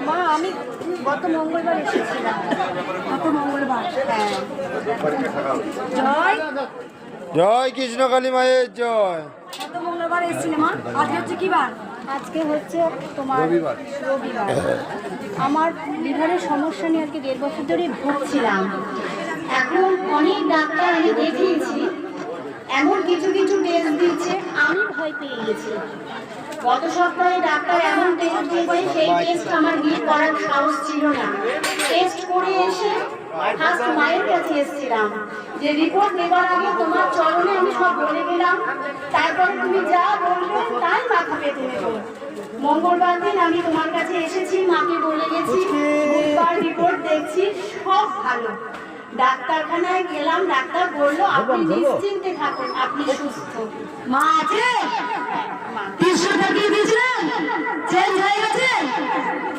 মা আমি গত মঙ্গলবার এসেছিলাম। গত মঙ্গলবার। হ্যাঁ। জয় জয় কৃষ্ণ কালী মায়ের জয়। গত মঙ্গলবার এসেছিলে মা। আজকে হচ্ছে কি বার? আজকে হচ্ছে তোমার রবিবার। আমার লিভারের সমস্যা নিয়ে আজকে 1.5 বছর ধরে ভুগছিলাম। এখন অনেক ডাক্তার আমি দেখিয়েছি, এমন কিছু কিছু টেস্ট দিচ্ছে, আমি ভয় পেয়ে গেছি। গত সপ্তাহে ডাক্তার এমন টেস্ট দিয়েছে, সেই টেস্ট আমার গিয়ে করার সাহস ছিল না। টেস্ট করে এসে ফার্স্ট মায়ের কাছে এসেছিলাম যে রিপোর্ট নেবার আগে তোমার চরণে আমি সব বলে গেলাম, তারপর তুমি যা বলবে তাই মাথা পেতে নেব। মঙ্গলবার দিন আমি তোমার কাছে এসেছি, মাকে বলে গেছি বুধবার রিপোর্ট দেখছি সব ভালো। ডাক্তারখানায় গেলাম, ডাক্তার বললো আপনি নিশ্চিন্তে থাকুন, আপনি সুস্থ। মা আছে? 300 টাকা দিয়েছিলেন, চেঞ্জ হয়ে গেছে।